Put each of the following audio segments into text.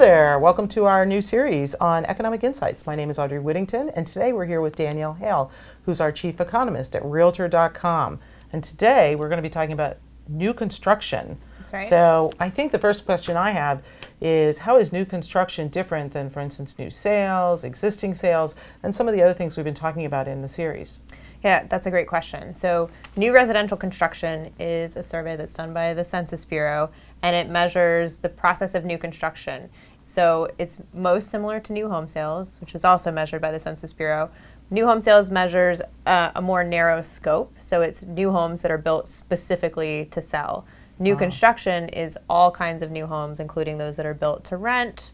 there, welcome to our new series on economic insights. My name is Audrey Whittington, and today we're here with Danielle Hale, who's our Chief Economist at Realtor.com. And today we're going to be talking about new construction. That's right. So I think the first question I have is, how is new construction different than, for instance, new sales, existing sales, and some of the other things we've been talking about in the series? Yeah, that's a great question. So new residential construction is a survey that's done by the Census Bureau, and it measures the process of new construction. So it's most similar to new home sales, which is also measured by the Census Bureau. New home sales measures a more narrow scope, so it's new homes that are built specifically to sell. New construction is all kinds of new homes, including those that are built to rent,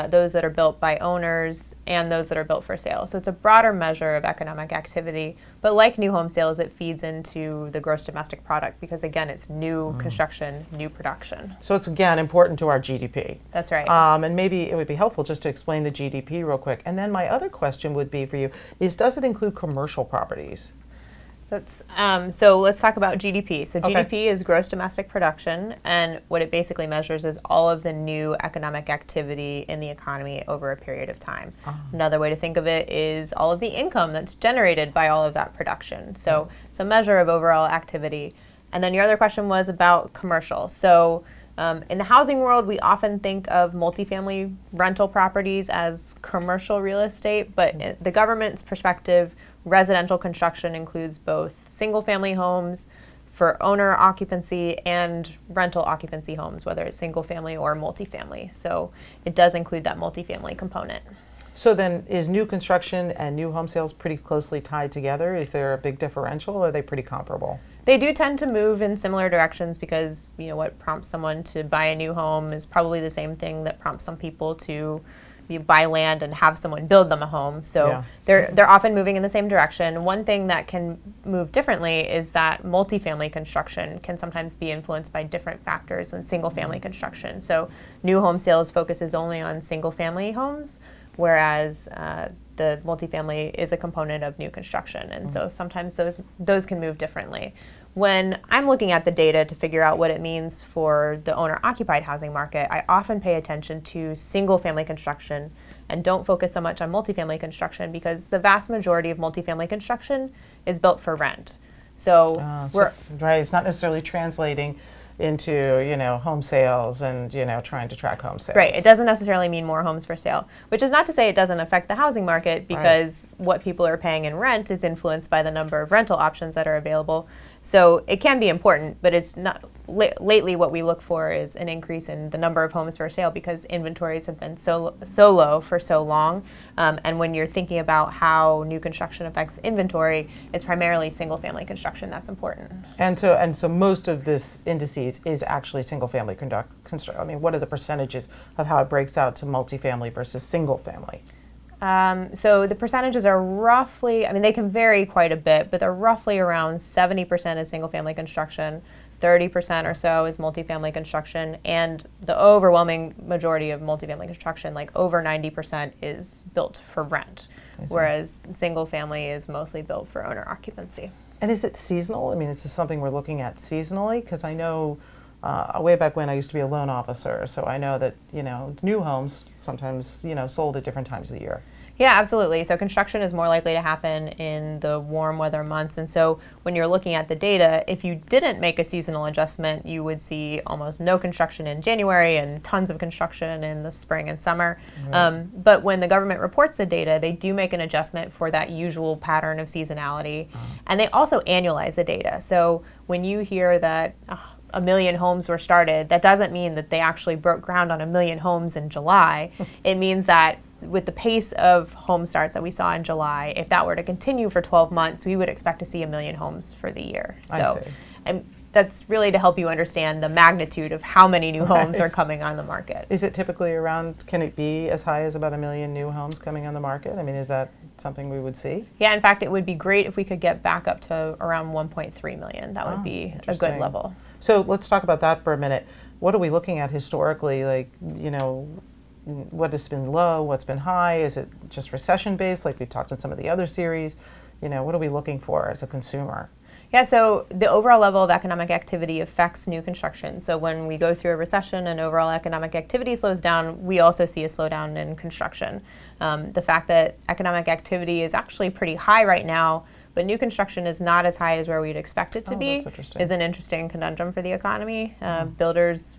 those that are built by owners, and those that are built for sale. So it's a broader measure of economic activity, but like new home sales, it feeds into the gross domestic product because, again, it's new construction, new production. So it's, again, important to our GDP. That's right. And maybe it would be helpful just to explain the GDP real quick. And then my other question would be for you is, does it include commercial properties? So let's talk about GDP. So Okay. GDP is gross domestic production, and what it basically measures is all of the new economic activity in the economy over a period of time. Another way to think of it is all of the income that's generated by all of that production. So it's a measure of overall activity. And then your other question was about commercial. So in the housing world, we often think of multifamily rental properties as commercial real estate, but in the government's perspective, residential construction includes both single-family homes for owner occupancy and rental occupancy homes, whether it's single-family or multifamily. So it does include that multifamily component. So then, is new construction and new home sales pretty closely tied together? Is there a big differential, or are they pretty comparable? They do tend to move in similar directions because, you know, what prompts someone to buy a new home is probably the same thing that prompts some people to buy land and have someone build them a home. So they're often moving in the same direction. One thing that can move differently is that multifamily construction can sometimes be influenced by different factors than single family construction. So new home sales focuses only on single family homes, whereas the multifamily is a component of new construction. And so sometimes those can move differently. When I'm looking at the data to figure out what it means for the owner-occupied housing market, I often pay attention to single-family construction and don't focus so much on multifamily construction because the vast majority of multifamily construction is built for rent. So right, it's not necessarily translating into, you know, home sales and, you know, trying to track home sales. Right, it doesn't necessarily mean more homes for sale, which is not to say it doesn't affect the housing market because what people are paying in rent is influenced by the number of rental options that are available. So it can be important, but it's not. Lately, what we look for is an increase in the number of homes for sale because inventories have been so low for so long. And when you're thinking about how new construction affects inventory, it's primarily single-family construction that's important. And so most of this indices is actually single-family construction. I mean, what are the percentages of how it breaks out to multifamily versus single-family? So the percentages are roughly, I mean, they can vary quite a bit, but they're roughly around 70% is single-family construction, 30% or so is multifamily construction, and the overwhelming majority of multifamily construction, like over 90%, is built for rent, whereas single-family is mostly built for owner occupancy. And is it seasonal? I mean, is this something we're looking at seasonally? Because I know way back when I used to be a loan officer, so I know that, you know, new homes sometimes, you know, sold at different times of the year. Yeah, absolutely. So construction is more likely to happen in the warm weather months. And so when you're looking at the data, if you didn't make a seasonal adjustment, you would see almost no construction in January and tons of construction in the spring and summer. But when the government reports the data, they do make an adjustment for that usual pattern of seasonality. And they also annualize the data. So when you hear that 1 million homes were started, that doesn't mean that they actually broke ground on 1 million homes in July. It means that with the pace of home starts that we saw in July, if that were to continue for 12 months, we would expect to see 1 million homes for the year. So, and that's really to help you understand the magnitude of how many new homes are coming on the market. Is it typically around, can it be as high as about 1 million new homes coming on the market? I mean, is that something we would see? Yeah, in fact, it would be great if we could get back up to around 1.3 million. That would be a good level. So let's talk about that for a minute. What are we looking at historically? Like, you know, what has been low, what's been high? Is it just recession based like we've talked in some of the other series? You know, what are we looking for as a consumer? Yeah, so the overall level of economic activity affects new construction. So when we go through a recession and overall economic activity slows down, we also see a slowdown in construction. The fact that economic activity is actually pretty high right now, but new construction is not as high as where we'd expect it to be, is an interesting conundrum for the economy. Builders,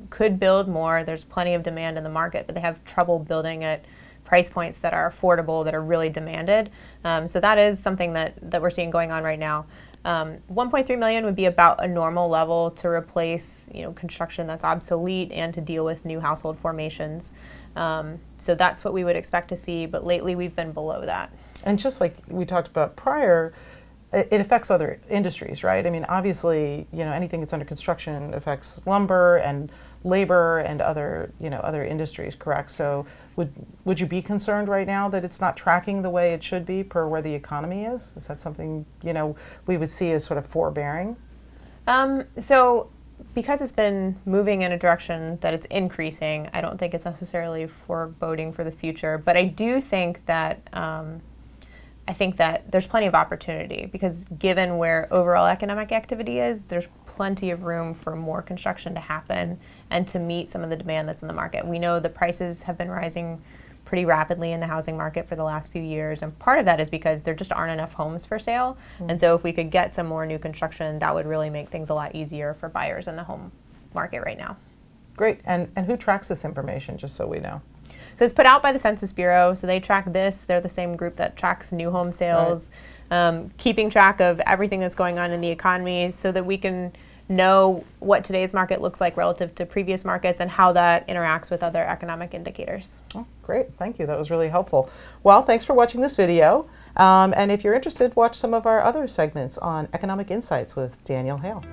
could build more. There's plenty of demand in the market, but they have trouble building at price points that are affordable, that are really demanded. So that is something that we're seeing going on right now. 1.3 million would be about a normal level to replace construction that's obsolete and to deal with new household formations. So that's what we would expect to see, but lately we've been below that. And just like we talked about prior, it affects other industries, right? I mean, obviously, anything that's under construction affects lumber and labor and other industries, correct? So would you be concerned right now that it's not tracking the way it should be per where the economy is? Is that something, we would see as sort of forbearing? So because it's been moving in a direction that it's increasing, I don't think it's necessarily foreboding for the future, but I do think that there's plenty of opportunity, because given where overall economic activity is, there's plenty of room for more construction to happen and to meet some of the demand that's in the market. We know the prices have been rising pretty rapidly in the housing market for the last few years, and part of that is because there just aren't enough homes for sale. And so if we could get some more new construction, that would really make things a lot easier for buyers in the home market right now. Great. And who tracks this information, just so we know? So it's put out by the Census Bureau, so they track this. They're the same group that tracks new home sales, keeping track of everything that's going on in the economy so that we can know what today's market looks like relative to previous markets and how that interacts with other economic indicators. Oh, great. Thank you. That was really helpful. Well, thanks for watching this video. And if you're interested, watch some of our other segments on Economic Insights with Danielle Hale.